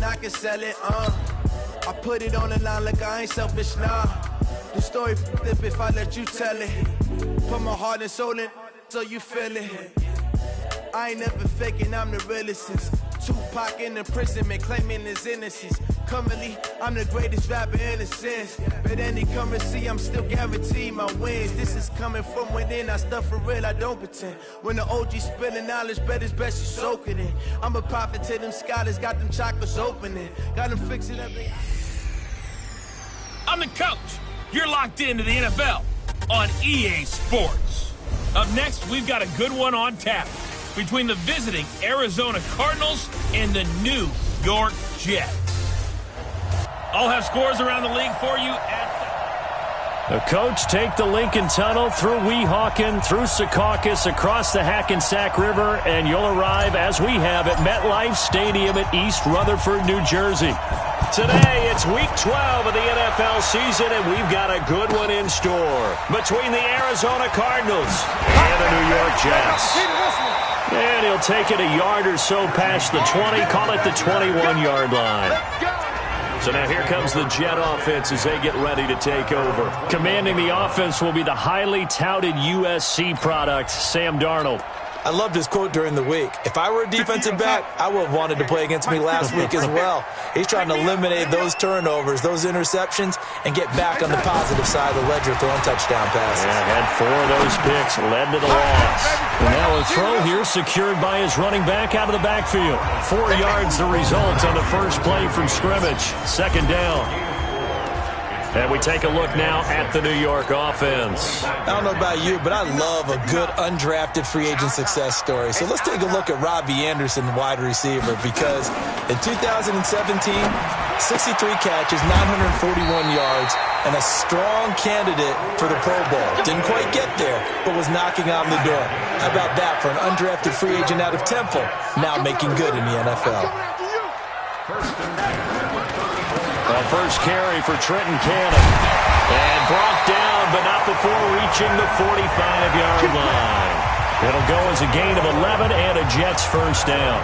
then I can sell it, I put it on the line like I ain't selfish, nah. The story flip if I let you tell it. Put my heart and soul in so you feel it. I ain't never faking, I'm the realest since Tupac in the prison, man, claiming his innocence. Currently, I'm the greatest rapper in a sense. But any currency, I'm still guaranteed my wins. This is coming from within, I stuff for real, I don't pretend. When the OG spilling knowledge, bet it's best you soak it in. I'm a prophet to them scholars, got them chakras opening. Got them fixing everything. I'm the coach. You're locked into the NFL on EA Sports. Up next, we've got a good one on tap between the visiting Arizona Cardinals and the New York Jets. I'll have scores around the league for you at the coach take the Lincoln Tunnel through Weehawken, through Secaucus, across the Hackensack River, and you'll arrive, as we have, at MetLife Stadium at East Rutherford, New Jersey. Today, it's Week 12 of the NFL season, and we've got a good one in store between the Arizona Cardinals and the New York Jets. And he'll take it a yard or so past the 20, call it the 21-yard line. So now here comes the Jet offense as they get ready to take over. Commanding the offense will be the highly touted USC product, Sam Darnold. I loved his quote during the week. If I were a defensive back, I would have wanted to play against me last week as well. He's trying to eliminate those turnovers, those interceptions, and get back on the positive side of the ledger throwing touchdown passes. Yeah, had 4 of those picks, led to the loss. And now a throw here secured by his running back out of the backfield. 4 yards the result on the first play from scrimmage. Second down. And we take a look now at the New York offense. I don't know about you, but I love a good undrafted free agent success story. So let's take a look at Robbie Anderson, wide receiver, because in 2017, 63 catches, 941 yards, and a strong candidate for the Pro Bowl. Didn't quite get there, but was knocking on the door. How about that for an undrafted free agent out of Temple, now making good in the NFL? First carry for Trenton Cannon. And brought down, but not before reaching the 45-yard line. It'll go as a gain of 11 and a Jets first down.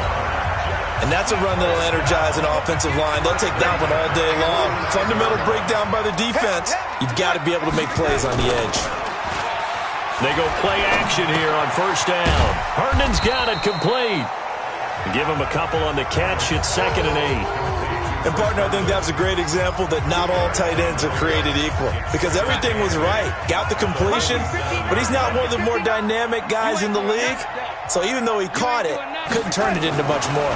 And that's a run that'll energize an offensive line. They'll take that one all day long. Fundamental breakdown by the defense. You've got to be able to make plays on the edge. They go play action here on first down. Herndon's got it complete. Give him a couple on the catch. It's 2nd and 8. And, partner, I think that's a great example that not all tight ends are created equal. Because everything was right. Got the completion, but he's not one of the more dynamic guys in the league. So even though he caught it, couldn't turn it into much more.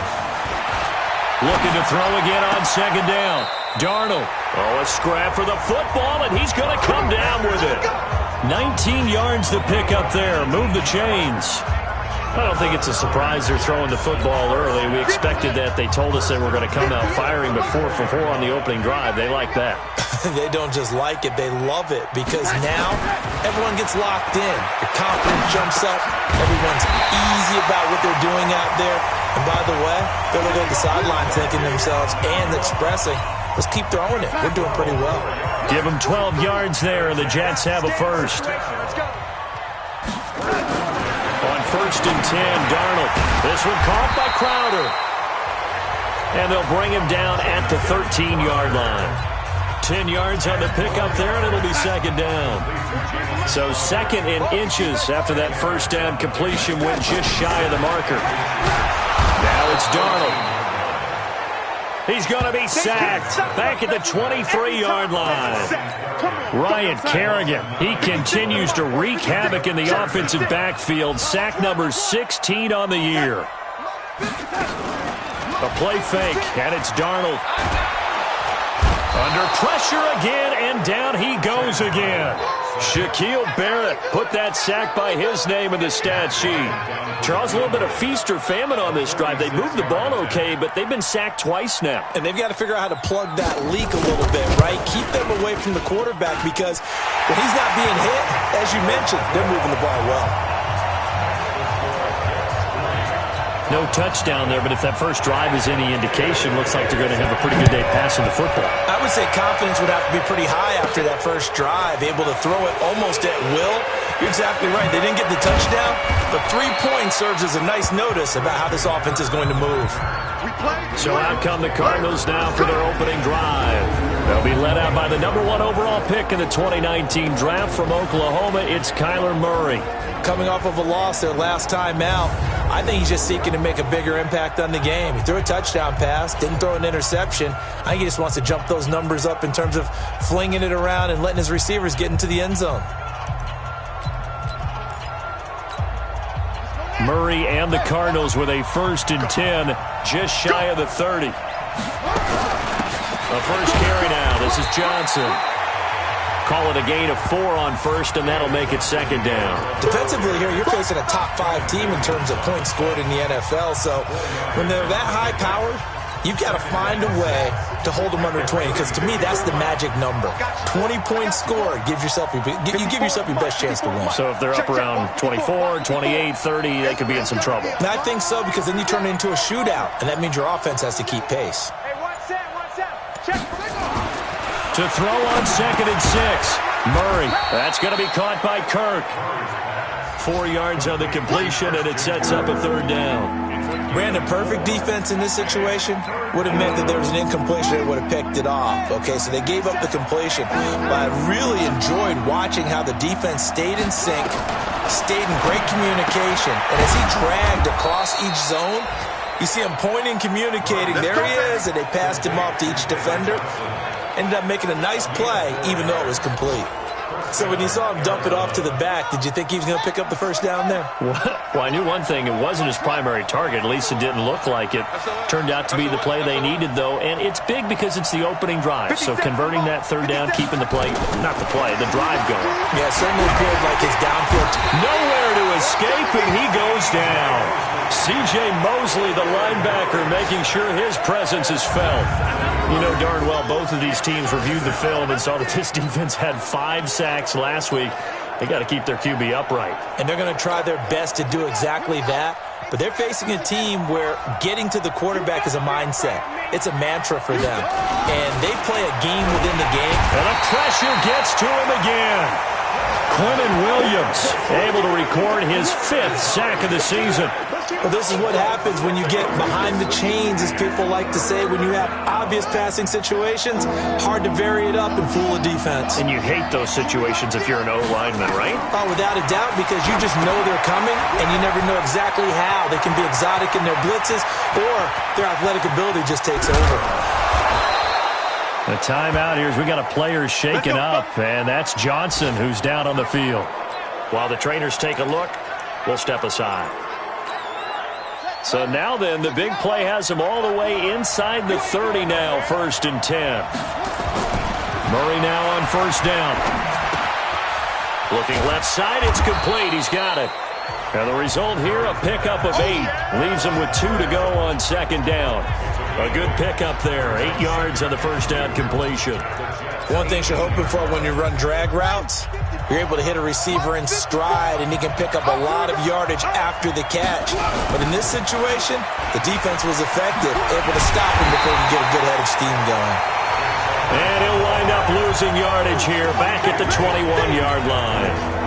Looking to throw again on second down. Darnold. Oh, a scrap for the football, and he's going to come down with it. 19 yards to pick up there. Move the chains. I don't think it's a surprise they're throwing the football early. We expected that. They told us they were going to come out firing, but 4 for 4 on the opening drive. They like that. They don't just like it, they love it, because now everyone gets locked in. The confidence jumps up. Everyone's easy about what they're doing out there. And by the way, they're looking at the sideline thinking to themselves and expressing, let's keep throwing it. We're doing pretty well. Give them 12 yards there, and the Jets have a first. First and 10, Darnold. This one caught by Crowder. And they'll bring him down at the 13-yard line. 10 yards on the pickup there, and it'll be second down. So 2nd and inches after that first down completion went just shy of the marker. Now it's Darnold. He's going to be sacked back at the 23-yard line. Ryan Kerrigan, he continues to wreak havoc in the offensive backfield. Sack number 16 on the year. A play fake, and it's Darnold. Under pressure again, and down he goes again. Shaquille Barrett put that sack by his name in the stat sheet. Charles, a little bit of feast or famine on this drive. They moved the ball okay, but they've been sacked twice now. And they've got to figure out how to plug that leak a little bit, right? Keep them away from the quarterback, because when he's not being hit, as you mentioned, they're moving the ball well. No touchdown there, but if that first drive is any indication, looks like they're going to have a pretty good day passing the football. I would say confidence would have to be pretty high after that first drive, able to throw it almost at will You're exactly right. They didn't get the touchdown, but 3 points serves as a nice notice about how this offense is going to move. So out come the Cardinals now for their opening drive. They'll be led out by the #1 overall pick in the 2019 draft from Oklahoma. It's Kyler Murray. Coming off of a loss their last time out, I think he's just seeking to make a bigger impact on the game. He threw a touchdown pass, didn't throw an interception. I think he just wants to jump those numbers up in terms of flinging it around and letting his receivers get into the end zone. Murray and the Cardinals with a 1st and 10, just shy of the 30. The first carry now. This is Johnson. Call it a gain of 4 on 1st, and that'll make it 2nd down. Defensively here, you're facing a top 5 team in terms of points scored in the NFL. So when they're that high-powered, you've got to find a way to hold them under 20, because to me, that's the magic number. 20 points scored, you give yourself your best chance to win. So if they're up around 24, 28, 30, they could be in some trouble. And I think so, because then you turn it into a shootout, and that means your offense has to keep pace. To throw on 2nd and 6. Murray. That's going to be caught by Kirk. 4 yards on the completion, and it sets up a 3rd down. Brandon, perfect defense in this situation would have meant that there was an incompletion that would have picked it off. Okay, so they gave up the completion. But I really enjoyed watching how the defense stayed in sync, stayed in great communication, and as he dragged across each zone, you see him pointing, communicating. There he is, and they passed him off to each defender. Ended up making a nice play, even though it was complete. So when you saw him dump it off to the back, did you think he was going to pick up the 1st down there? Well, I knew one thing. It wasn't his primary target. At least it didn't look like it. Turned out to be the play they needed, though. And it's big because it's the opening drive. So converting that 3rd down, keeping the play, not the play, the drive going. Yeah, certainly appeared like his downfield. Nowhere to escape, and he goes down. C.J. Mosley, the linebacker, making sure his presence is felt. You know darn well both of these teams reviewed the film and saw that this defense had 5 sacks last week. They got to keep their QB upright. And they're going to try their best to do exactly that. But they're facing a team where getting to the quarterback is a mindset. It's a mantra for them. And they play a game within the game. And the pressure gets to him again. Quentin Williams able to record his 5th sack of the season. Well, this is what happens when you get behind the chains, as people like to say. When you have obvious passing situations, hard to vary it up and fool a defense. And you hate those situations if you're an O-lineman, right? Oh, without a doubt, because you just know they're coming, and you never know exactly how. They can be exotic in their blitzes, or their athletic ability just takes over. The timeout here is we got a player shaken up, and that's Johnson who's down on the field. While the trainers take a look, we'll step aside. So now then, the big play has him all the way inside the 30 now, 1st and 10. Murray now on 1st down. Looking left side, it's complete. He's got it. And the result here, a pickup of 8. Leaves him with 2 to go on 2nd down. A good pickup there. 8 yards on the 1st down completion. One thing you're hoping for when you run drag routes, you're able to hit a receiver in stride, and he can pick up a lot of yardage after the catch. But in this situation, the defense was effective, able to stop him before he could get a good head of steam going. And he'll wind up losing yardage here, back at the 21-yard line.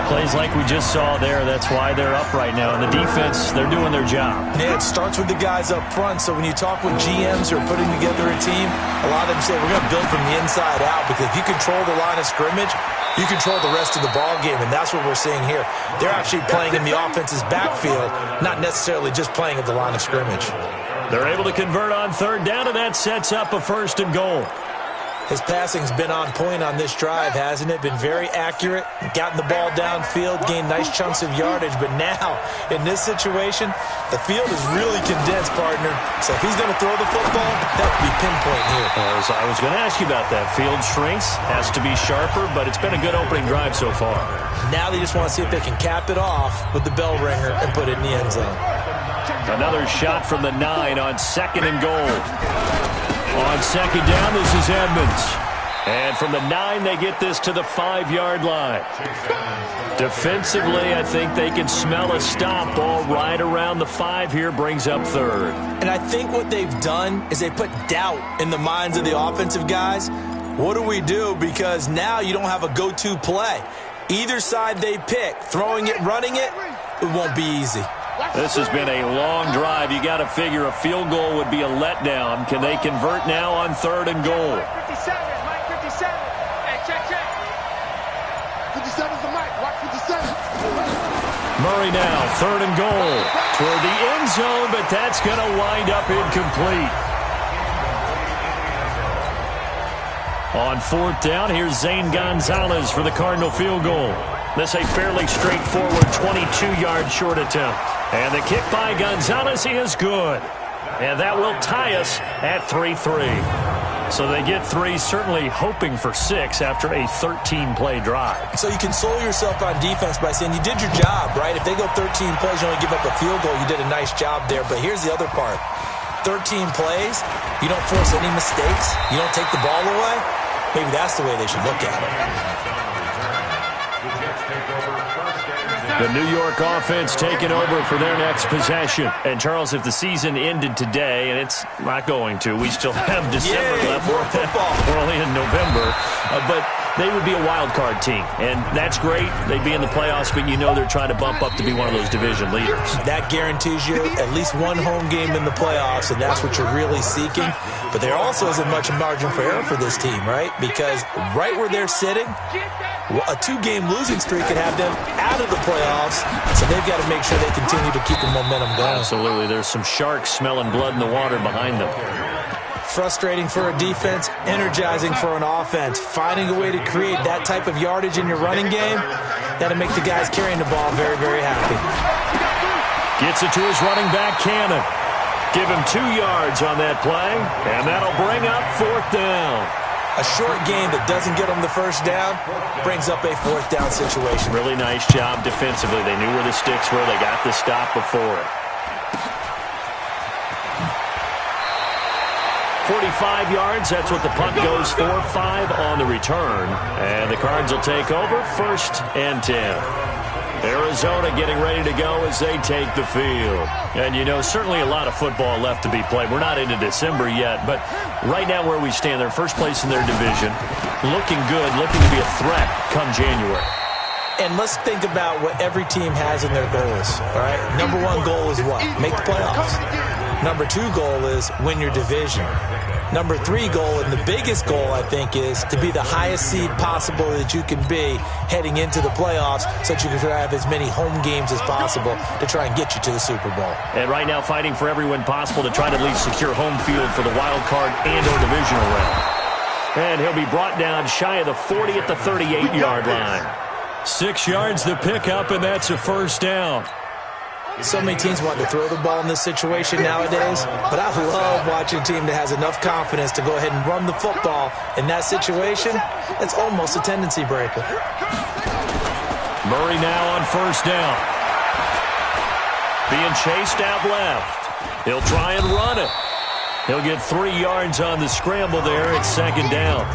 Plays like we just saw there, that's why they're up right now. And the defense, they're doing their job. Yeah, it starts with the guys up front. So when you talk with GMs who are putting together a team, a lot of them say we're going to build from the inside out, because if you control the line of scrimmage, you control the rest of the ball game, and that's what we're seeing here. They're actually playing in the offense's backfield, not necessarily just playing at the line of scrimmage. They're able to convert on 3rd down, and that sets up a 1st and goal. His passing's been on point on this drive, hasn't it? Been very accurate, gotten the ball downfield, gained nice chunks of yardage. But now, in this situation, the field is really condensed, partner. So if he's going to throw the football, that would be pinpoint here. As I was going to ask you about that. Field shrinks, has to be sharper, but it's been a good opening drive so far. Now they just want to see if they can cap it off with the bell ringer and put it in the end zone. Another shot from the 9 on 2nd and goal. On 2nd down, this is Edmonds. And from the 9, they get this to the 5-yard line. Defensively, I think they can smell a stop. Ball right around the 5 here, brings up 3rd. And I think what they've done is they put doubt in the minds of the offensive guys. What do we do? Because now you don't have a go-to play. Either side they pick, throwing it, running it, it won't be easy. This has been a long drive. You got to figure a field goal would be a letdown. Can they convert now on 3rd and goal? 57, Mike 57. Hey, check. 57's the mic. Watch 57. Murray now, 3rd and goal. Toward the end zone, but that's going to wind up incomplete. On 4th down, here's Zane Gonzalez for the Cardinal field goal. This a fairly straightforward 22-yard short attempt. And the kick by Gonzalez is good. And that will tie us at 3-3. So they get 3, certainly hoping for 6 after a 13-play drive. So you console yourself on defense by saying you did your job, right? If they go 13 plays, you only give up a field goal, you did a nice job there. But here's the other part. 13 plays, you don't force any mistakes, you don't take the ball away. Maybe that's the way they should look at it. The New York offense taking over for their next possession. And, Charles, if the season ended today, and it's not going to, we still have December left. More football. We're only in November. But they would be a wild card team. And that's great. They'd be in the playoffs, but you know they're trying to bump up to be one of those division leaders. That guarantees you at least one home game in the playoffs, and that's what you're really seeking. But there also isn't much margin for error for this team, right? Because right where they're sitting, a 2-game losing streak could have them out of the playoffs, so they've got to make sure they continue to keep the momentum going. Absolutely. There's some sharks smelling blood in the water behind them. Frustrating for a defense, energizing for an offense. Finding a way to create that type of yardage in your running game, that'll make the guys carrying the ball very, very happy. Gets it to his running back, Cannon. Give him 2 yards on that play, and that'll bring up 4th down. A short game that doesn't get them the first down brings up a 4th down situation. Really nice job defensively. They knew where the sticks were. They got the stop before it. 45 yards, that's what the punt goes for. 5 on the return. And the Cards will take over 1st and 10. Arizona getting ready to go as they take the field. And, you know, certainly a lot of football left to be played. We're not into December yet, but right now where we stand, they're first place in their division. Looking good, looking to be a threat come January. And let's think about what every team has in their goals, all right? Number 1 goal is what? Make the playoffs. Number 2 goal is win your division. Number 3 goal, and the biggest goal, I think, is to be the highest seed possible that you can be heading into the playoffs so that you can have as many home games as possible to try and get you to the Super Bowl. And right now fighting for every win possible to try to at least secure home field for the wild card and or divisional round. And he'll be brought down shy of the 40 at the 38-yard line. 6 yards to pick up, and that's a 1st down. So many teams want to throw the ball in this situation nowadays, but I love watching a team that has enough confidence to go ahead and run the football in that situation. It's almost a tendency breaker. Murray now on 1st down. Being chased out left. He'll try and run it. He'll get 3 yards on the scramble there at 2nd down.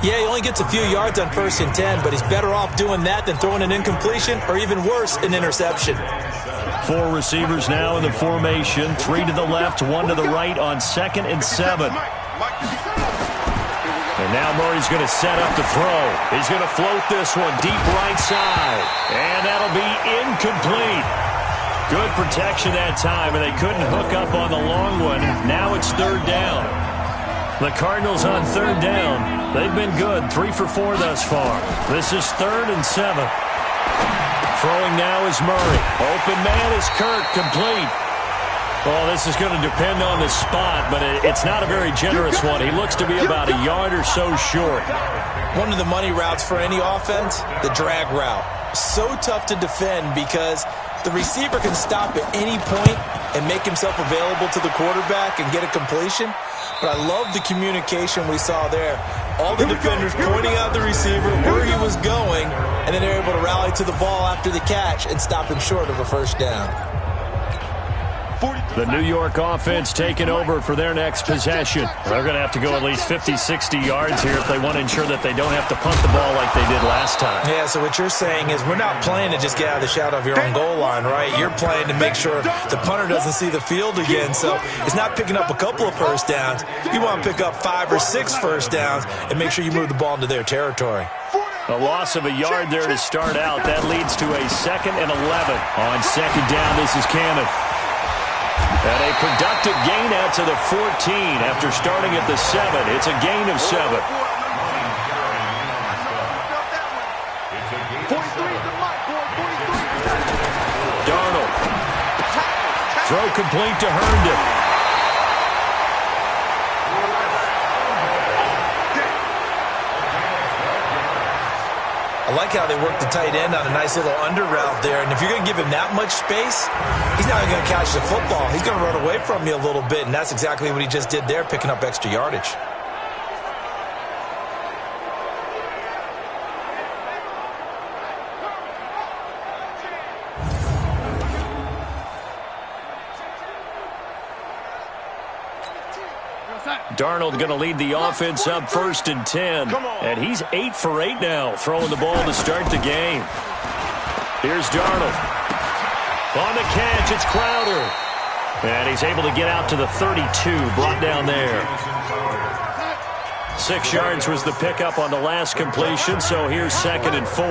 Yeah, he only gets a few yards on 1st and 10, but he's better off doing that than throwing an incompletion or even worse, an interception. 4 receivers now in the formation. 3 to the left, 1 to the right on 2nd and 7. And now Murray's going to set up to throw. He's going to float this one deep right side. And that'll be incomplete. Good protection that time, and they couldn't hook up on the long one. Now it's 3rd down. The Cardinals on 3rd down. They've been good, 3 for 4 thus far. This is 3rd and 7. Throwing now is Murray. Open man is Kirk, complete. Well, this is going to depend on the spot, but it's not a very generous one. He looks to be about a yard or so short. One of the money routes for any offense, the drag route. So tough to defend because the receiver can stop at any point and make himself available to the quarterback and get a completion. But I love the communication we saw there. All the defenders pointing out the receiver, where he was going, and then they're able to rally to the ball after the catch and stop him short of a 1st down. The New York offense taking over for their next possession. They're going to have to go at least 50, 60 yards here if they want to ensure that they don't have to punt the ball like they did last time. Yeah, so what you're saying is we're not playing to just get out of the shadow of your own goal line, right? You're playing to make sure the punter doesn't see the field again. So it's not picking up a couple of 1st downs. You want to pick up 5 or 6 1st downs and make sure you move the ball into their territory. A loss of a yard there to start out. That leads to a 2nd and 11. On second down, this is Cannon. And a productive gain out to the 14 after starting at the 7. It's a gain of 7. Darnold. Throw complete to Herndon. I like how they work the tight end on a nice little under route there. And if you're going to give him that much space, he's not even going to catch the football. He's going to run away from you a little bit, and that's exactly what he just did there, picking up extra yardage. Darnold going to lead the offense up 1st and 10. And he's 8 for 8 now, throwing the ball to start the game. Here's Darnold. On the catch, it's Crowder. And he's able to get out to the 32, brought down there. 6 yards was the pickup on the last completion, so here's 2nd and 4.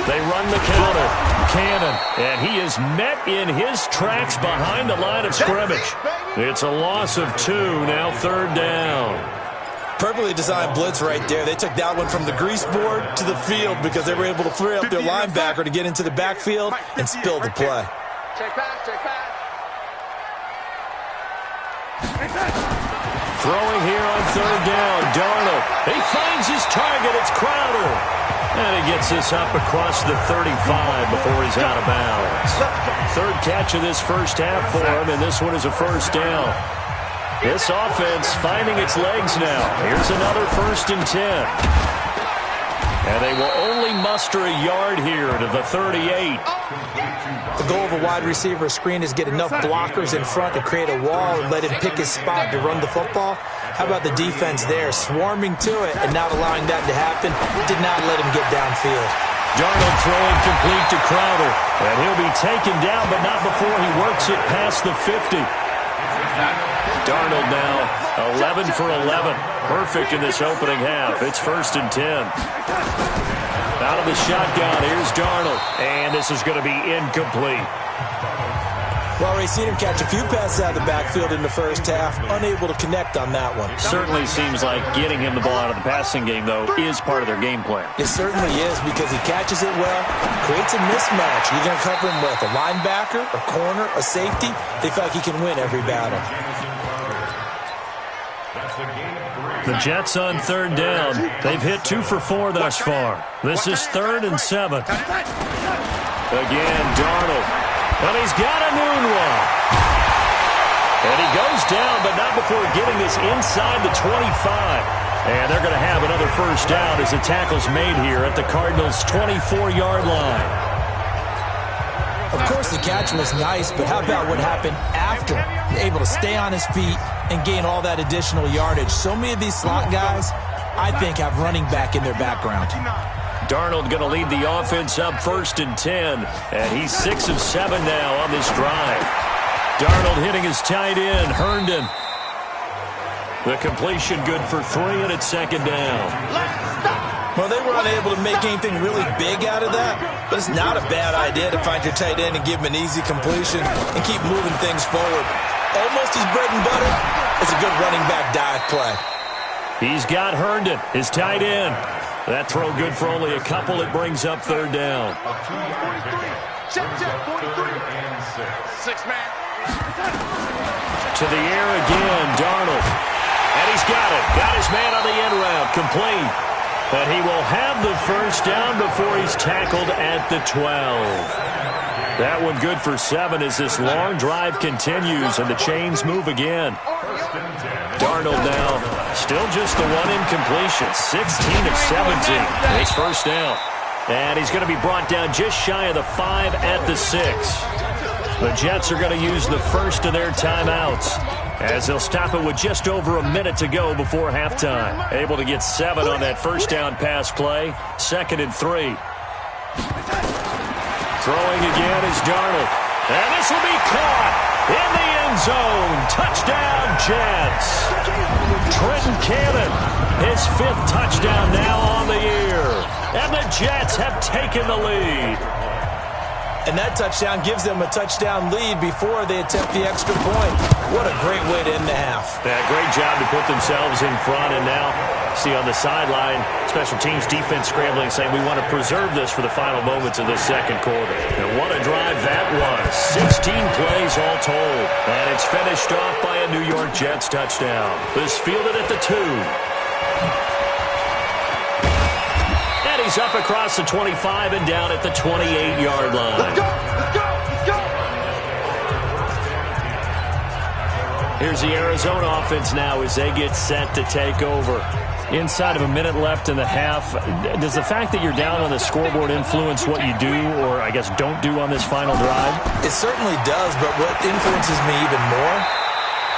They run the counter. Cannon, and he is met in his tracks behind the line of scrimmage. It's a loss of 2, now 3rd down. Perfectly designed blitz right there. They took that one from the grease board to the field because they were able to free up their linebacker to get into the backfield and spill the play. Check pass, check pass. Throwing here on 3rd down, Darnold. He finds his target. It's Crowder. And he gets this up across the 35 before he's out of bounds. 3rd catch of this first half for him, and this one is a 1st down. This offense finding its legs now. Here's another 1st and 10. And they will only muster a yard here to the 38. The goal of a wide receiver screen is get enough blockers in front to create a wall and let him pick his spot to run the football. How about the defense there, swarming to it and not allowing that to happen? Did not let him get downfield. Darnold throwing complete to Crowder. And he'll be taken down, but not before he works it past the 50. Darnold now 11 for 11. Perfect in this opening half. It's 1st and 10. Out of the shotgun, here's Darnold. And this is going to be incomplete. Well, we've seen him catch a few passes out of the backfield in the first half. Unable to connect on that one. Certainly seems like getting him the ball out of the passing game, though, is part of their game plan. It certainly is because he catches it well, creates a mismatch. You're going to cover him with a linebacker, a corner, a safety. They feel like he can win every battle. The Jets on 3rd down. They've hit 2 for 4 thus far. This is 3rd and 7. Again, Darnold. And he's got a moonwalk. And he goes down, but not before getting this inside the 25. And they're going to have another 1st down as the tackle's made here at the Cardinals' 24-yard line. Of course, the catch was nice, but how about what happened after? Able to stay on his feet and gain all that additional yardage. So many of these slot guys, I think, have running back in their background. Darnold going to lead the offense up 1st and 10. And he's 6 of 7 now on this drive. Darnold hitting his tight end, Herndon. The completion good for 3, and it's 2nd down. Well, they were unable to make anything really big out of that, but it's not a bad idea to find your tight end and give him an easy completion and keep moving things forward. Almost his bread and butter. It's a good running back dive play. He's got Herndon, his tight end. That throw good for only a couple. It brings up 3rd down. Check, 43. 6 man. To the air again, Darnold. And he's got it. Got his man on the end route. Complete. But he will have the 1st down before he's tackled at the 12. That one good for 7 as this long drive continues and the chains move again. Darnold now still just the 1 incompletion. 16 of 17. It's 1st down. And he's going to be brought down just shy of the 5 at the 6. The Jets are going to use the first of their timeouts as they'll stop it with just over a minute to go before halftime. Able to get 7 on that 1st down pass play. 2nd and 3. Throwing again is Darnold. And this will be caught in the end zone. Touchdown, Jets. Trenton Cannon, his 5th touchdown now on the year. And the Jets have taken the lead. And that touchdown gives them a touchdown lead before they attempt the extra point. What a great way to end the half. Yeah, great job to put themselves in front. And now, see on the sideline, special teams defense scrambling, saying we want to preserve this for the final moments of the second quarter. And what a drive that was. 16 plays all told. And it's finished off by a New York Jets touchdown. This fielded at the 2. He's up across the 25 and down at the 28-yard line. Let's go! Let's go! Let's go! Here's the Arizona offense now as they get set to take over. Inside of a minute left in the half, does the fact that you're down on the scoreboard influence what you do or, I guess, don't do on this final drive? It certainly does, but what influences me even more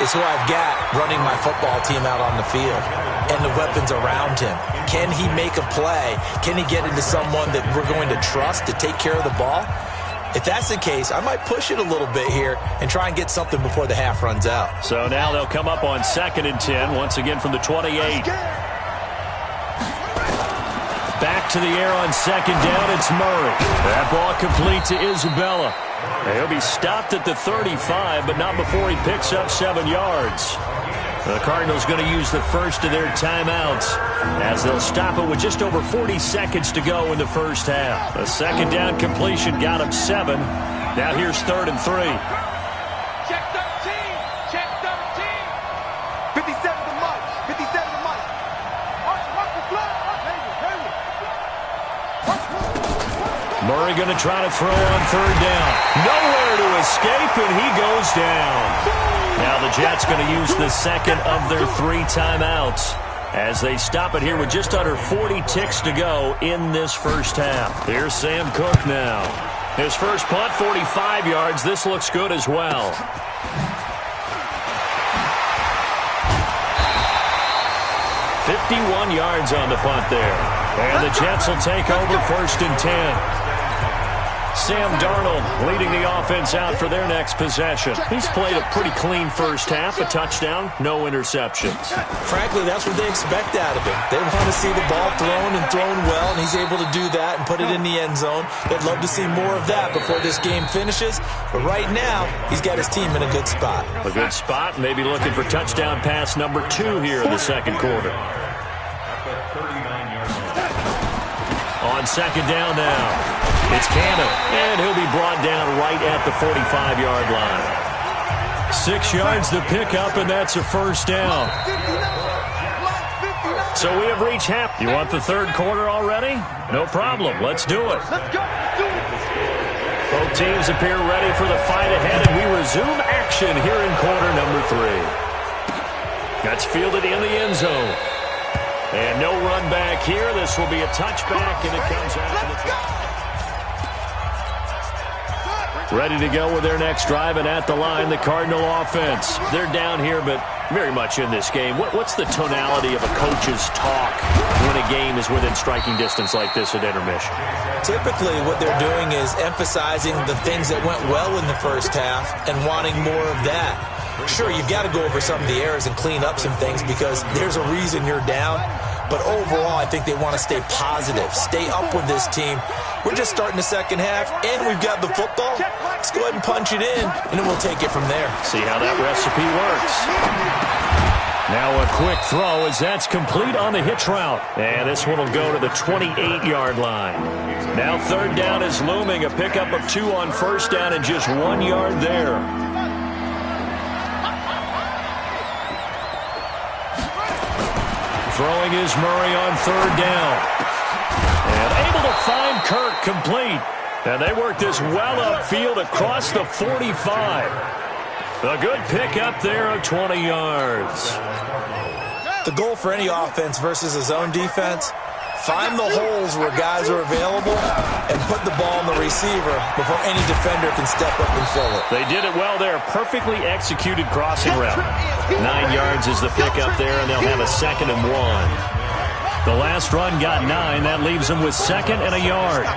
is who I've got running my football team out on the field and the weapons around him. Can he make a play? Can he get into someone that we're going to trust to take care of the ball? If that's the case, I might push it a little bit here and try and get something before the half runs out. So now they'll come up on 2nd and 10, once again from the 28. Back to the air on 2nd down, it's Murray. That ball complete to Isabella. He'll be stopped at the 35, but not before he picks up 7 yards. The Cardinals going to use the first of their timeouts as they'll stop it with just over 40 seconds to go in the first half. The 2nd down completion got him 7. Now here's 3rd and 3. Check 13! Check 13! 57 to Mike! 57 to Mike! Watch the flag! Murray going to try to throw on 3rd down. Nowhere to escape, and he goes down. Now the Jets going to use the 2nd of their 3 timeouts as they stop it here with just under 40 ticks to go in this first half. Here's Sam Cook now. His first punt, 45 yards. This looks good as well. "51 yards on the punt there. And the Jets will take over 1st and 10. Sam Darnold leading the offense out for their next possession. He's played a pretty clean first half, a touchdown, no interceptions. Frankly, that's what they expect out of him. They want to see the ball thrown and thrown well, and he's able to do that and put it in the end zone. They'd love to see more of that before this game finishes. But right now, he's got his team in a good spot. A good spot, maybe looking for touchdown pass number 2 here in the second quarter. On 2nd down now. It's Cannon, and he'll be brought down right at the 45-yard line. 6 yards to pick up, and that's a first down. So we have reached half. You want the 3rd quarter already? No problem. Let's do it. Both teams appear ready for the fight ahead, and we resume action here in quarter number 3. That's fielded in the end zone. And no run back here. This will be a touchback, and it comes out. Ready to go with their next drive, and at the line, the Cardinal offense. They're down here, but very much in this game. What's the tonality of a coach's talk when a game is within striking distance like this at intermission? Typically, what they're doing is emphasizing the things that went well in the first half and wanting more of that. Sure, you've got to go over some of the errors and clean up some things because there's a reason you're down. But overall, I think they want to stay positive, stay up with this team. We're just starting the second half, and we've got the football. Let's go ahead and punch it in, and then we'll take it from there. See how that recipe works. Now a quick throw as that's complete on the hitch route. And this one will go to the 28-yard line. Now 3rd down is looming. A pickup of 2 on 1st down and just 1 yard there. Throwing is Murray on 3rd down. And able to find Kirk complete. And they work this well upfield across the 45. A good pickup there of 20 yards. The goal for any offense versus a zone defense, find the holes where guys are available and put the ball on the receiver before any defender can step up and fill it. They did it well there. Perfectly executed crossing route. 9 yards is the pickup there, and they'll have a 2nd and 1. The last run got 9. That leaves them with 2nd and a yard.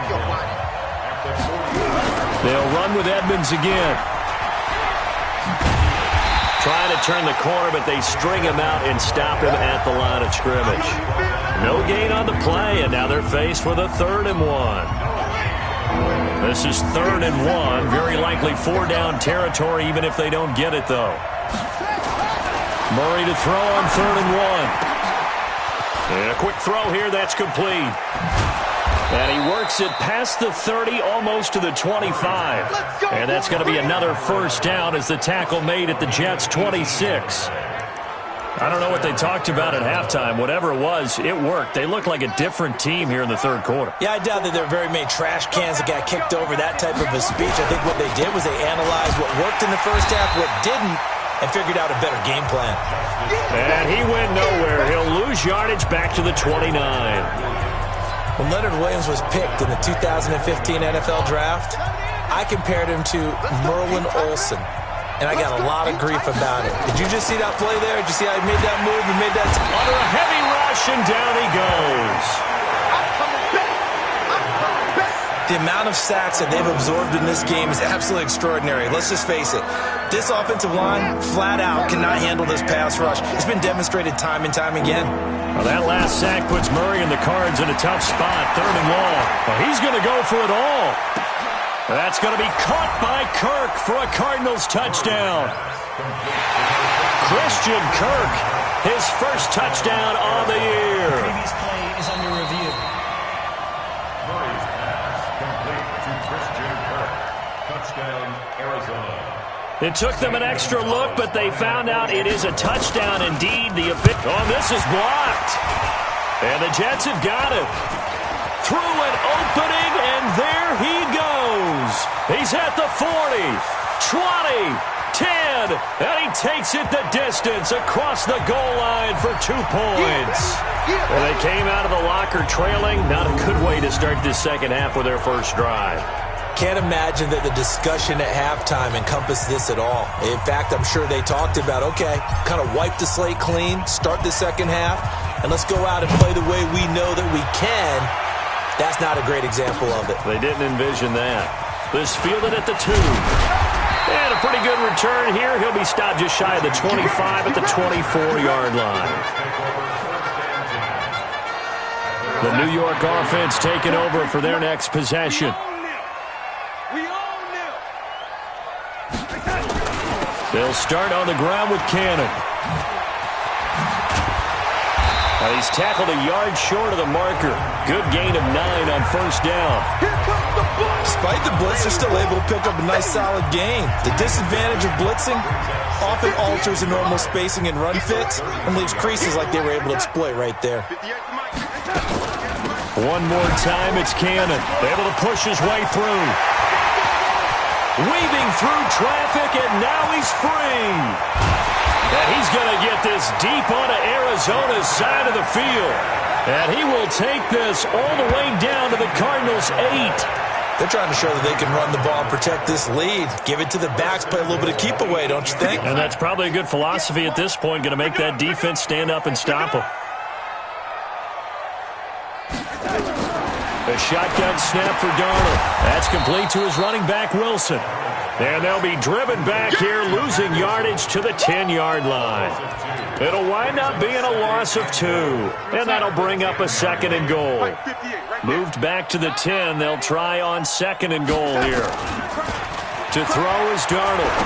They'll run with Edmonds again. Trying to turn the corner, but they string him out and stop him at the line of scrimmage. No gain on the play, and now they're faced with a 3rd and 1. This is 3rd and 1. Very likely 4-down territory, even if they don't get it, though. Murray to throw on 3rd and 1. And a quick throw here, that's complete. And he works it past the 30, almost to the 25. And that's going to be another 1st down as the tackle made at the Jets' 26. I don't know what they talked about at halftime. Whatever it was, it worked. They look like a different team here in the 3rd quarter. Yeah, I doubt that there were very many trash cans that got kicked over, that type of a speech. I think what they did was they analyzed what worked in the first half, what didn't, and figured out a better game plan. And he went nowhere. He'll lose yardage back to the 29. When Leonard Williams was picked in the 2015 NFL Draft, I compared him to Merlin Olsen, and I got a lot of grief about it. Did you just see that play there? Did you see how he made that move and made that? Under a heavy rush, and down he goes. The amount of sacks that they've absorbed in this game is absolutely extraordinary. Let's just face it. This offensive line, flat out, cannot handle this pass rush. It's been demonstrated time and time again. Well, that last sack puts Murray and the Cards in a tough spot, 3rd and long. Well, he's going to go for it all. That's going to be caught by Kirk for a Cardinals touchdown. Christian Kirk, his 1st touchdown on the year. Previous play is under review. Murray's pass complete to Christian Kirk. Touchdown, Arizona. It took them an extra look, but they found out it is a touchdown indeed. This is blocked. And the Jets have got it. Through an opening, and there he goes. He's at the 40, 20, 10, and he takes it the distance across the goal line for 2 points. And they came out of the locker trailing. Not a good way to start this second half with their first drive. Can't imagine that the discussion at halftime encompassed this at all. In fact, I'm sure they talked about, okay, kind of wipe the slate clean, start the second half, and let's go out and play the way we know that we can. That's not a great example of it. They didn't envision that. This fielded at the 2. And a pretty good return here. He'll be stopped just shy of the 25 at the 24-yard line. The New York offense taking over for their next possession. They'll start on the ground with Cannon. He's tackled a yard short of the marker. Good gain of 9 on 1st down. Despite the blitz, they're still able to pick up a nice solid gain. The disadvantage of blitzing often alters the normal spacing and run fits and leaves creases like they were able to exploit right there. One more time, it's Cannon. Able to push his way through. Weaving through traffic, and now he's free. And he's going to get this deep onto Arizona's side of the field. And he will take this all the way down to the Cardinals' 8. They're trying to show that they can run the ball and protect this lead. Give it to the backs, play a little bit of keep away, don't you think? And that's probably a good philosophy at this point, going to make that defense stand up and stop them. A shotgun snap for Darnold. That's complete to his running back, Wilson. And they'll be driven back here, losing yardage to the 10-yard line. It'll wind up being a loss of 2. And that'll bring up a 2nd and goal. Moved back to the 10. They'll try on 2nd and goal here. To throw is Darnold.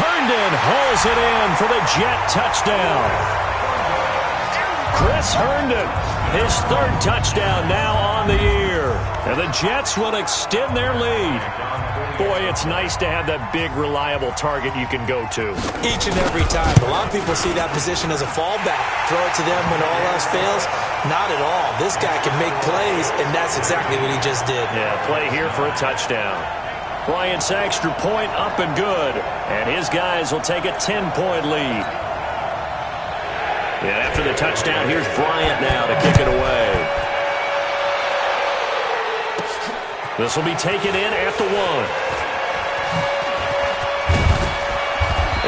Herndon hauls it in for the Jet touchdown. Chris Herndon, his 3rd touchdown now on the year. And the Jets will extend their lead. Boy, it's nice to have that big, reliable target you can go to. Each and every time. A lot of people see that position as a fallback. Throw it to them when all else fails. Not at all. This guy can make plays, and that's exactly what he just did. Yeah, play here for a touchdown. Bryant's extra point up and good. And his guys will take a 10-point lead. And after the touchdown, here's Bryant now to kick it away. This will be taken in at the 1.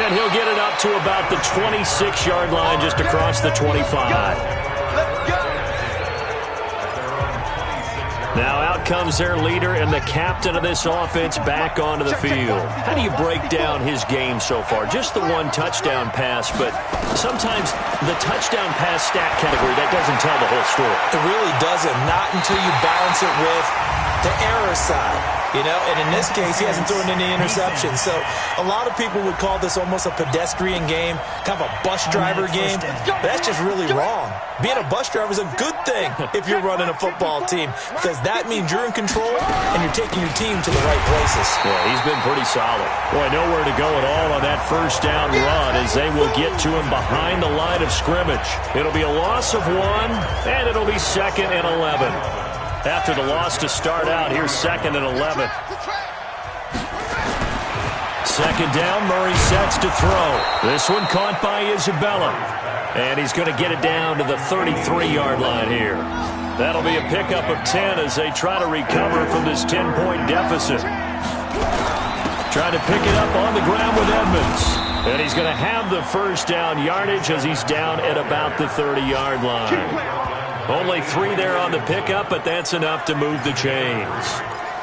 And he'll get it up to about the 26-yard line just across the 25. Now out comes their leader and the captain of this offense back onto the field. How do you break down his game so far? Just the one touchdown pass, but sometimes the touchdown pass stat category, that doesn't tell the whole story. It really doesn't, not until you balance it with the error side. And in this case, he hasn't thrown any interceptions. So a lot of people would call this almost a pedestrian game, kind of a bus driver game. That's just really wrong. Being a bus driver is a good thing if you're running a football team, because that means you're in control and you're taking your team to the right places. Yeah, he's been pretty solid. Boy, nowhere to go at all on that first down run as they will get to him behind the line of scrimmage. It'll be a loss of 1, and it'll be 2nd and 11. After the loss to start out, here's 2nd and 11. Second down, Murray sets to throw. This one caught by Isabella. And he's going to get it down to the 33-yard line here. That'll be a pickup of 10 as they try to recover from this 10-point deficit. Trying to pick it up on the ground with Edmonds. And he's going to have the first down yardage as he's down at about the 30-yard line. Only 3 there on the pickup, but that's enough to move the chains.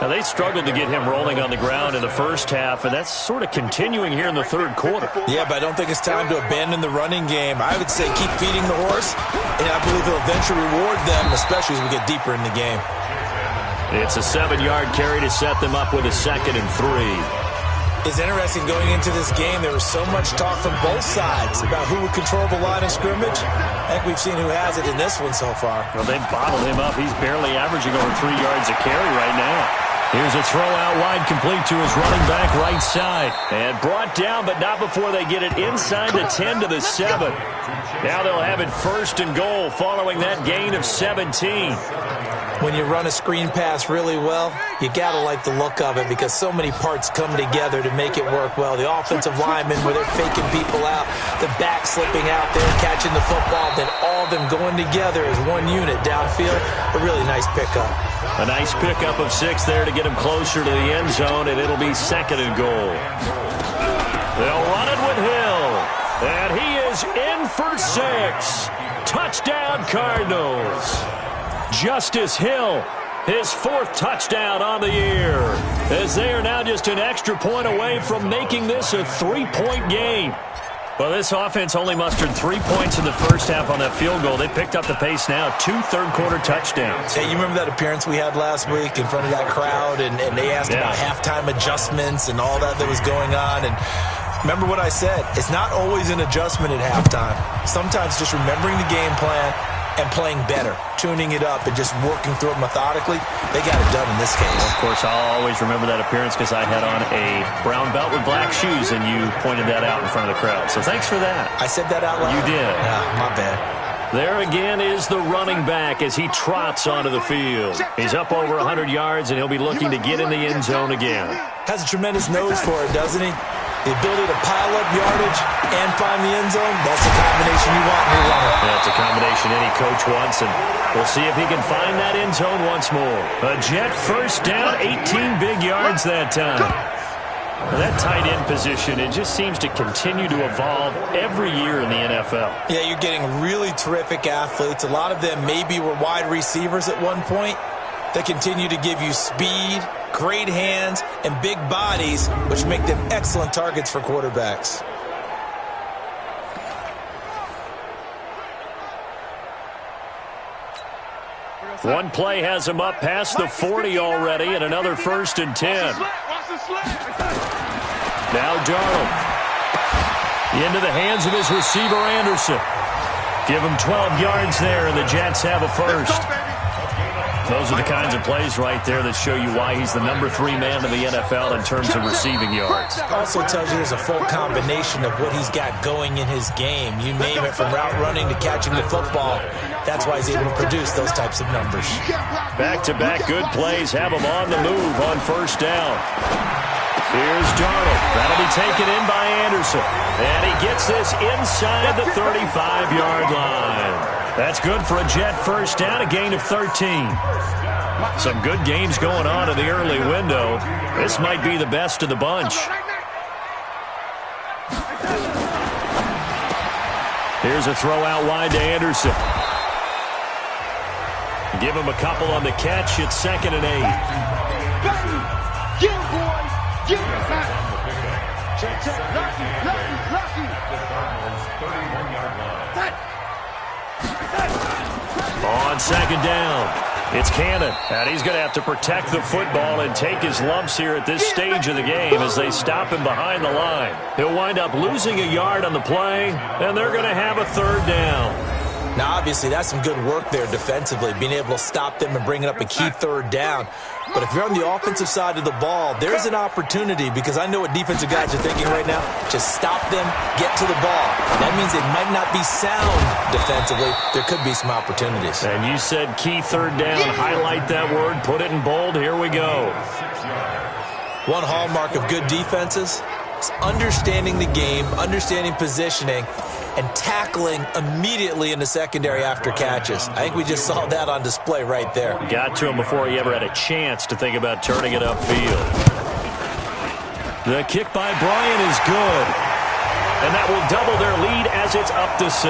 Now, they struggled to get him rolling on the ground in the first half, and that's sort of continuing here in the third quarter. Yeah, but I don't think it's time to abandon the running game. I would say keep feeding the horse, and I believe he'll eventually reward them, especially as we get deeper in the game. It's a 7-yard carry to set them up with a 2nd and 3. It's interesting going into this game. There was so much talk from both sides about who would control the line of scrimmage. I think we've seen who has it in this one so far. Well, they've bottled him up. He's barely averaging over 3 yards a carry right now. Here's a throw out wide, complete to his running back right side. And brought down, but not before they get it inside the 10 to the 7. Now they'll have it 1st and goal following that gain of 17. When you run a screen pass really well, you got to like the look of it because so many parts come together to make it work well. The offensive linemen, where they're faking people out, the back slipping out there, catching the football, then all of them going together as one unit downfield. A really nice pickup. A nice pickup of 6 there to get him closer to the end zone, and it'll be 2nd and goal. They'll run it with Hill, and he is in for 6. Touchdown, Cardinals. Justice Hill, his 4th touchdown on the year, as they are now just an extra point away from making this a 3-point game. Well, this offense only mustered 3 points in the first half on that field goal. They picked up the pace now, 2 third-quarter touchdowns. Hey, you remember that appearance we had last week in front of that crowd, and they asked about halftime adjustments and all that was going on, and remember what I said, it's not always an adjustment at halftime. Sometimes just remembering the game plan and playing better, tuning it up and just working through it methodically. They got it done in this case. Of course, I'll always remember that appearance because I had on a brown belt with black shoes, and you pointed that out in front of the crowd. So thanks for that. I said that out loud? You did. My bad. There again is the running back as he trots onto the field. He's up over 100 yards, and he'll be looking to get in the end zone again. Has a tremendous nose for it, doesn't he? The ability to pile up yardage and find the end zone, that's the combination you want in your runner. That's a combination any coach wants, and we'll see if he can find that end zone once more. A Jet first down, 18 big yards that time. That tight end position, it just seems to continue to evolve every year in the NFL. Yeah, you're getting really terrific athletes. A lot of them maybe were wide receivers at one point. They continue to give you speed, great hands, and big bodies, which make them excellent targets for quarterbacks. One play has him up past the 40 already, and another 1st and 10. Now Darnold. Into the hands of his receiver, Anderson. Give him 12 yards there, and the Jets have a first. Those are the kinds of plays right there that show you why he's the number 3 man in the NFL in terms of receiving yards. Also tells you there's a full combination of what he's got going in his game. You name it, from route running to catching the football. That's why he's able to produce those types of numbers. Back-to-back good plays have him on the move on first down. Here's Darnold. That'll be taken in by Anderson. And he gets this inside the 35-yard line. That's good for a Jet first down, a gain of 13. Some good games going on in the early window. This might be the best of the bunch. Here's a throw out wide to Anderson. Give him a couple on the catch. It's 2nd and 8. Get him, boy. Get him. Check. Lucky. The Cardinals' 31-yard line. On 2nd down, it's Cannon, and he's going to have to protect the football and take his lumps here at this stage of the game as they stop him behind the line. He'll wind up losing a yard on the play, and they're going to have a 3rd down. Now, obviously, that's some good work there defensively, being able to stop them and bringing up a key 3rd down. But if you're on the offensive side of the ball, there's an opportunity, because I know what defensive guys are thinking right now. Just stop them, get to the ball. That means they might not be sound defensively. There could be some opportunities. And you said key 3rd down. Highlight that word. Put it in bold. Here we go. One hallmark of good defenses is understanding the game, understanding positioning, and tackling immediately in the secondary after catches. I think we just saw that on display right there. Got to him before he ever had a chance to think about turning it upfield. The kick by Bryant is good. And that will double their lead as it's up to 6.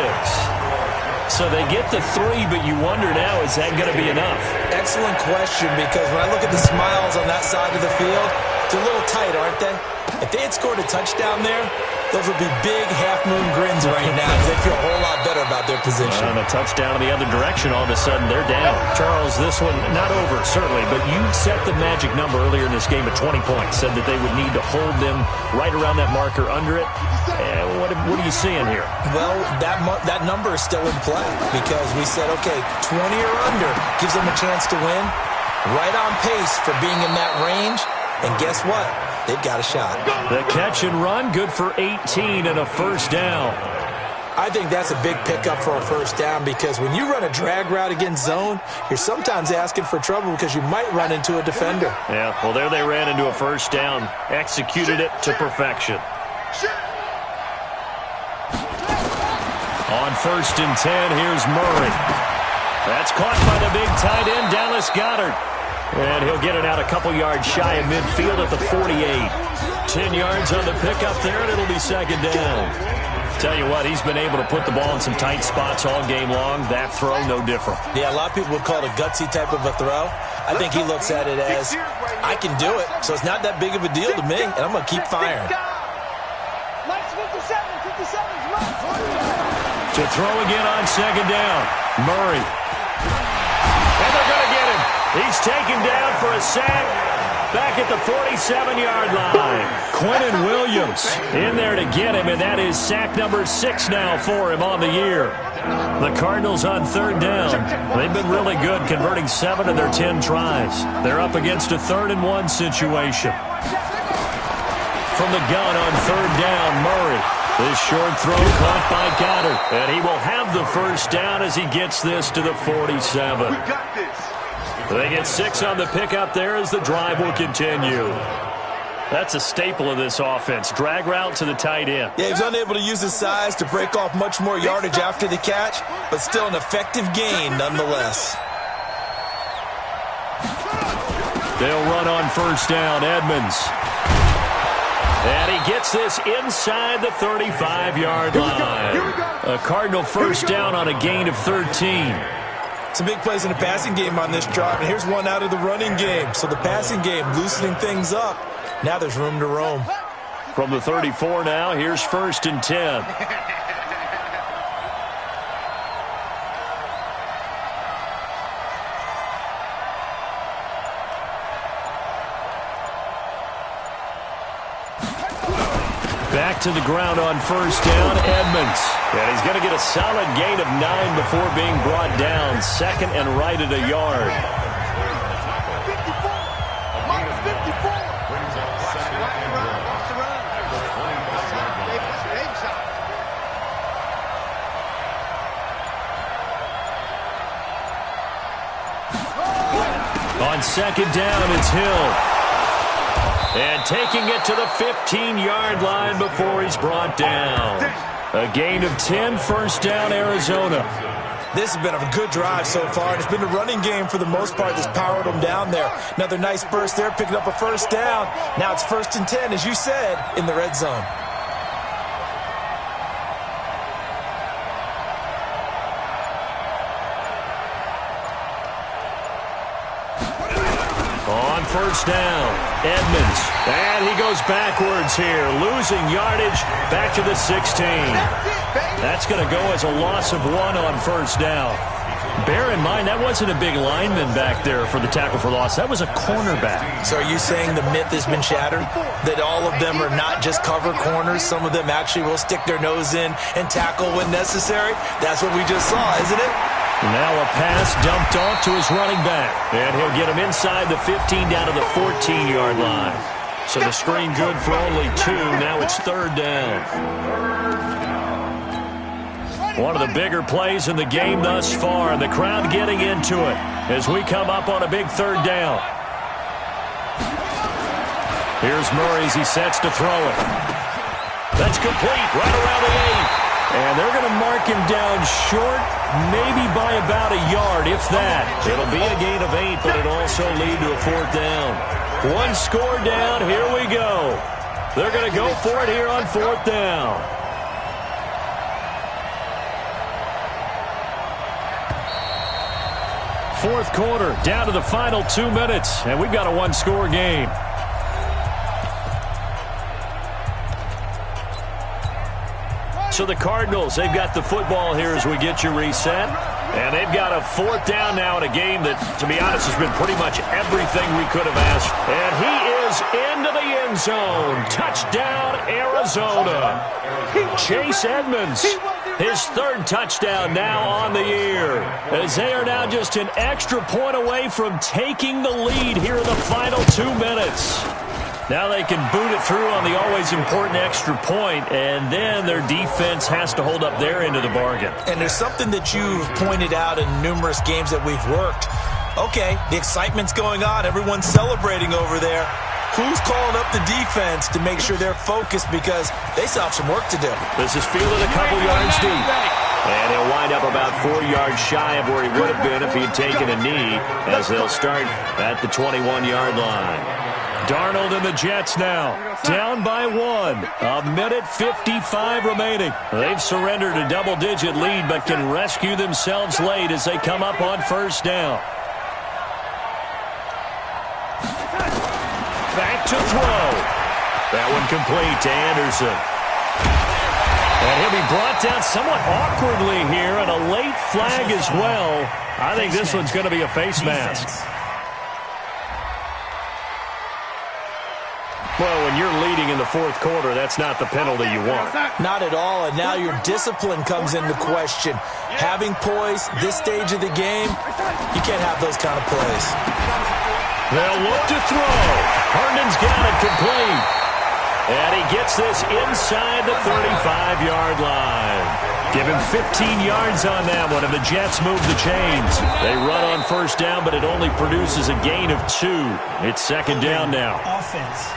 So they get the 3, but you wonder now, is that going to be enough? Excellent question, because when I look at the smiles on that side of the field, they're a little tight, aren't they? If they had scored a touchdown there, those would be big half-moon grins right now because they feel a whole lot better about their position. And a touchdown in the other direction, all of a sudden they're down. Charles, this one not over, certainly, but you set the magic number earlier in this game at 20 points, said that they would need to hold them right around that marker under it. What are you seeing here? Well, that number is still in play because we said, okay, 20 or under gives them a chance to win. Right on pace for being in that range. And guess what? They've got a shot. The catch and run, good for 18 and a 1st down. I think that's a big pickup for a 1st down because when you run a drag route against zone, you're sometimes asking for trouble because you might run into a defender. Yeah, well, there they ran into a 1st down. Executed it to perfection. On 1st and 10, here's Murray. That's caught by the big tight end, Dallas Goedert. And he'll get it out a couple yards shy of midfield at the 48. 10 yards on the pickup there, and it'll be 2nd down. Tell you what, he's been able to put the ball in some tight spots all game long. That throw, no different. Yeah, a lot of people would call it a gutsy type of a throw. I think he looks at it as, I can do it, so it's not that big of a deal to me, and I'm going to keep firing. To throw again on 2nd down, Murray. And they're going to get him. He's taken down for a sack back at the 47-yard line. Quentin Williams in there to get him, and that is sack number 6 now for him on the year. The Cardinals on 3rd down. They've been really good, converting 7 of their 10 tries. They're up against a 3rd and 1 situation. From the gun on 3rd down, Murray. This short throw caught by Goddard, and he will have the 1st down as he gets this to the 47. They get 6 on the pickup there as the drive will continue. That's a staple of this offense. Drag route to the tight end. Yeah, he's unable to use his size to break off much more yardage after the catch, but still an effective gain nonetheless. They'll run on 1st down, Edmonds. And he gets this inside the 35-yard line. A Cardinal 1st down on a gain of 13. Some big plays in the passing game on this drive, and here's one out of the running game. So the passing game loosening things up. Now there's room to roam. From the 34 now, here's 1st and 10. Back to the ground on 1st down, Edmonds. And he's going to get a solid gain of 9 before being brought down. 2nd and right at a yard. 54. On 2nd down, it's Hill. And taking it to the 15-yard line before he's brought down. A gain of 10, 1st down, Arizona. This has been a good drive so far, and it's been a running game for the most part that's powered them down there. Another nice burst there, picking up a 1st down. Now it's 1st and 10, as you said, in the red zone. first down. Edmonds. And he goes backwards here, losing yardage back to the 16. That's going to go as a loss of 1 on first down. Bear in mind, that wasn't a big lineman back there for the tackle for loss. That was a cornerback. So are you saying the myth has been shattered? That all of them are not just cover corners? Some of them actually will stick their nose in and tackle when necessary? That's what we just saw, isn't it? Now a pass dumped off to his running back. And he'll get him inside the 15 down to the 14-yard line. So the screen good for only 2. Now it's third down. One of the bigger plays in the game thus far, and the crowd getting into it as we come up on a big third down. Here's Murray as he sets to throw it. That's complete right around the 8. And they're going to mark him down short, maybe by about a yard, if that. It'll be a gain of 8, but it'll also lead to a fourth down. One score down, here we go. They're going to go for it here on fourth down. Fourth quarter, down to the final 2 minutes, and we've got a one-score game. So the Cardinals, they've got the football here as we get you reset. And they've got a fourth down now in a game that, to be honest, has been pretty much everything we could have asked. And he is into the end zone. Touchdown, Arizona. Chase Edmonds, his third touchdown now on the year, as they are now just an extra point away from taking the lead here in the final 2 minutes. Now they can boot it through on the always important extra point, and then their defense has to hold up their end of the bargain. And there's something that you've pointed out in numerous games that we've worked. Okay, the excitement's going on. Everyone's celebrating over there. Who's calling up the defense to make sure they're focused, because they still have some work to do? This is fielded a couple yards deep. And he'll wind up about 4 yards shy of where he would have been if he had taken a knee, as they'll start at the 21-yard line. Darnold and the Jets now, down by 1. A minute 55 remaining. They've surrendered a double-digit lead, but can rescue themselves late as they come up on first down. Back to throw. That one complete to Anderson. And he'll be brought down somewhat awkwardly here, and a late flag as well. I think this one's going to be a face mask. Well, when you're leading in the fourth quarter, that's not the penalty you want. Not at all, and now your discipline comes into question. Having poise this stage of the game, you can't have those kind of plays. They'll look to throw. Herndon's got it complete. And he gets this inside the 35-yard line. Give him 15 yards on that one, and the Jets move the chains. They run on first down, but it only produces a gain of 2. It's second down now. Offense.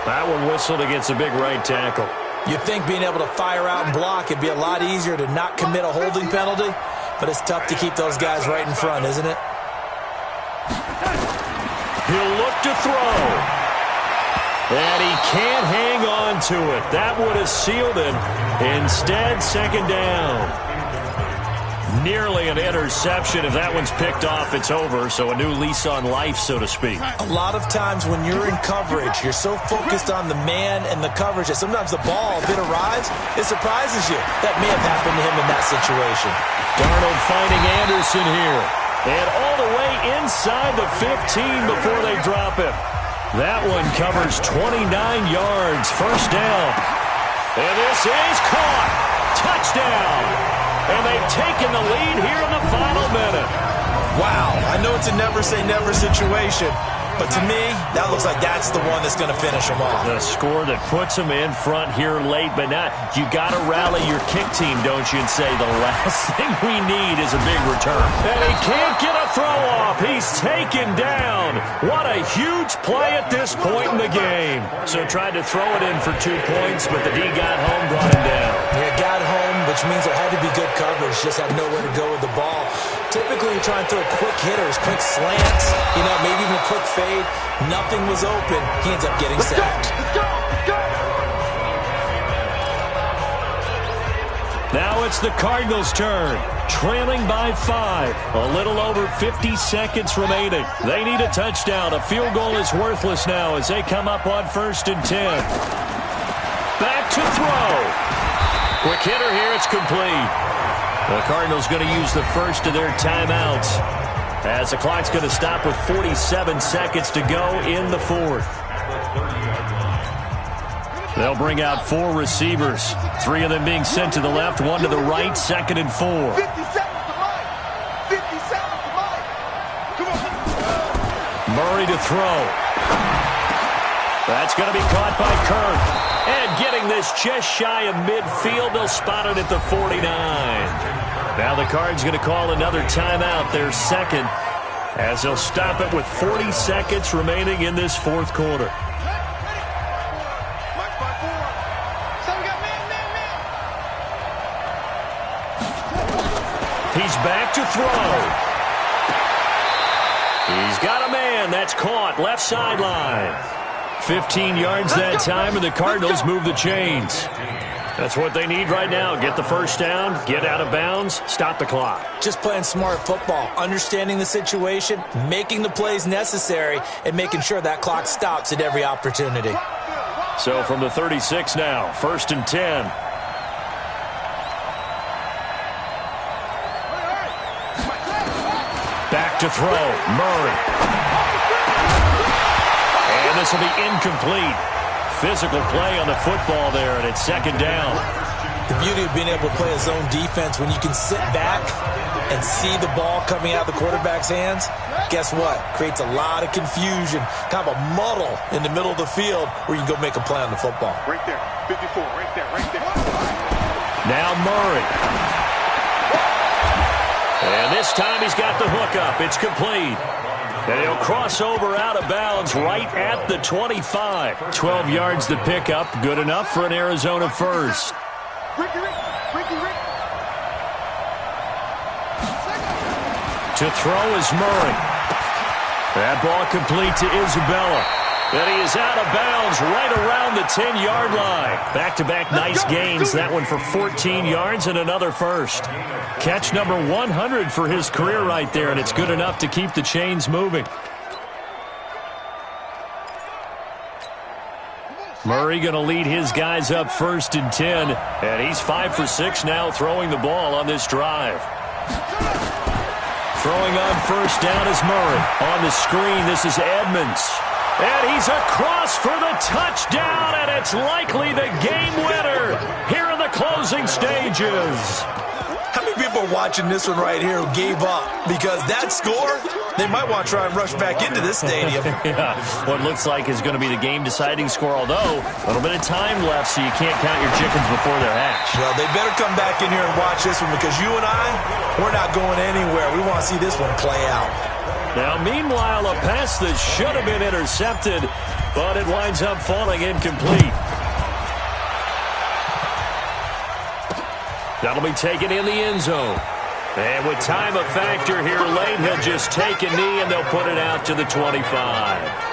That one whistled against a big right tackle. You'd think being able to fire out and block it'd be a lot easier to not commit a holding penalty, but it's tough to keep those guys right in front, isn't it? He'll look to throw. And he can't hang on to it. That would have sealed it. Instead, second down. Nearly an interception. If that one's picked off, it's over. So a new lease on life, so to speak. A lot of times when you're in coverage, you're so focused on the man and the coverage that sometimes the ball a bit arrives, it surprises you. That may have happened to him in that situation. Darnold finding Anderson here. And all the way inside the 15 before they drop him. That one covers 29 yards. First down. And this is caught. Touchdown. And they've taken the lead here in the final minute. Wow, I know it's a never-say-never situation, but to me, that looks like that's the one that's going to finish them off. The score that puts them in front here late, but not. You got to rally your kick team, don't you, and say the last thing we need is a big return. And he can't get a throw off. He's taken down. What a huge play at this point in the game. So tried to throw it in for 2 points, but the D got home, brought him down. Yeah, got home, which means there had to be good coverage. Just had nowhere to go with the ball. Typically, you try and throw quick hitters, quick slants, maybe even a quick fade. Nothing was open. He ends up getting sacked. Now it's the Cardinals' turn, trailing by 5. A little over 50 seconds remaining. They need a touchdown. A field goal is worthless now as they come up on 1st and 10. Back to throw. Quick hitter here. It's complete. The Cardinals going to use the first of their timeouts as the clock's going to stop with 47 seconds to go in the 4th. They'll bring out 4 receivers, 3 of them being sent to the left, 1 to the right, 2nd and 4. 50 seconds to mine. 50 seconds to mine. Come on. Murray to throw. That's going to be caught by Kirk. And getting this just shy of midfield, they'll spot it at the 49. Now the Cards going to call another timeout, their second, as they'll stop it with 40 seconds remaining in this 4th quarter. He's back to throw. He's got a man. That's caught. Left sideline. 15 yards that time, and the Cardinals move the chains. That's what they need right now. Get the first down, get out of bounds, stop the clock. Just playing smart football, understanding the situation, making the plays necessary, and making sure that clock stops at every opportunity. So from the 36 now, 1st and 10. Back to throw, Murray. And this will be incomplete. Physical play on the football there, and it's 2nd down. The beauty of being able to play a zone defense when you can sit back and see the ball coming out of the quarterback's hands, guess what? Creates a lot of confusion, kind of a muddle in the middle of the field where you can go make a play on the football. Right there, 54, right there, right there. Now Murray. And this time he's got the hook up. It's complete. And he'll cross over out of bounds right at the 25. 12 yards to pick up. Good enough for an Arizona first. To throw is Murray. That ball complete to Isabella. And he is out of bounds right around the 10-yard line. Back-to-back nice gains. That one for 14 yards and another first. Catch number 100 for his career right there, and it's good enough to keep the chains moving. Murray going to lead his guys up 1st and 10, and he's 5 for 6 now throwing the ball on this drive. Throwing on 1st down is Murray. On the screen, this is Edmonds. And he's across for the touchdown, and it's likely the game winner here in the closing stages. How many people are watching this one right here who gave up? Because that score, they might want to try and rush back into this stadium. Yeah, what looks like is going to be the game-deciding score, although a little bit of time left, so you can't count your chickens before they're hatched. Well, they better come back in here and watch this one because you and I, we're not going anywhere. We want to see this one play out. Now, meanwhile, a pass that should have been intercepted, but it winds up falling incomplete. That'll be taken in the end zone. And with time a factor here late, he'll just take a knee and they'll put it out to the 25.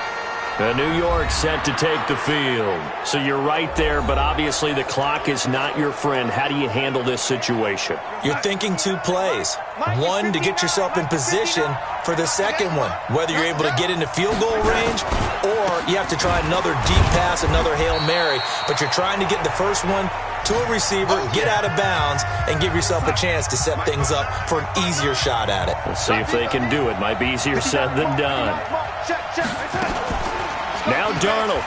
New York set to take the field. So you're right there, but obviously the clock is not your friend. How do you handle this situation? You're thinking 2 plays. One, to get yourself in position for the second one, whether you're able to get into field goal range or you have to try another deep pass, another Hail Mary, but you're trying to get the first one to a receiver, get out of bounds, and give yourself a chance to set things up for an easier shot at it. We'll see if they can do it. Might be easier said than done. Now Darnold.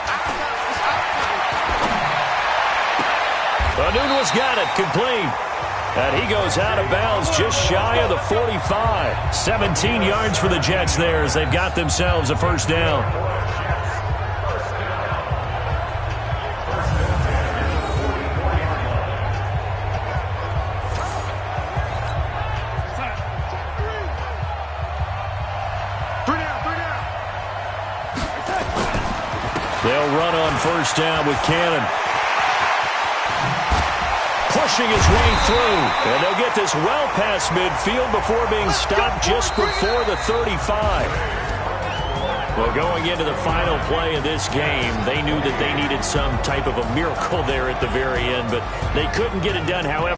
Nunez got it, complete. And he goes out of bounds just shy of the 45. 17 yards for the Jets there as they've got themselves a first down. They'll run on first down with Cannon. Pushing his way through. And they'll get this well past midfield before being stopped just before the 35. Well, going into the final play of this game, they knew that they needed some type of a miracle there at the very end, but they couldn't get it done, however.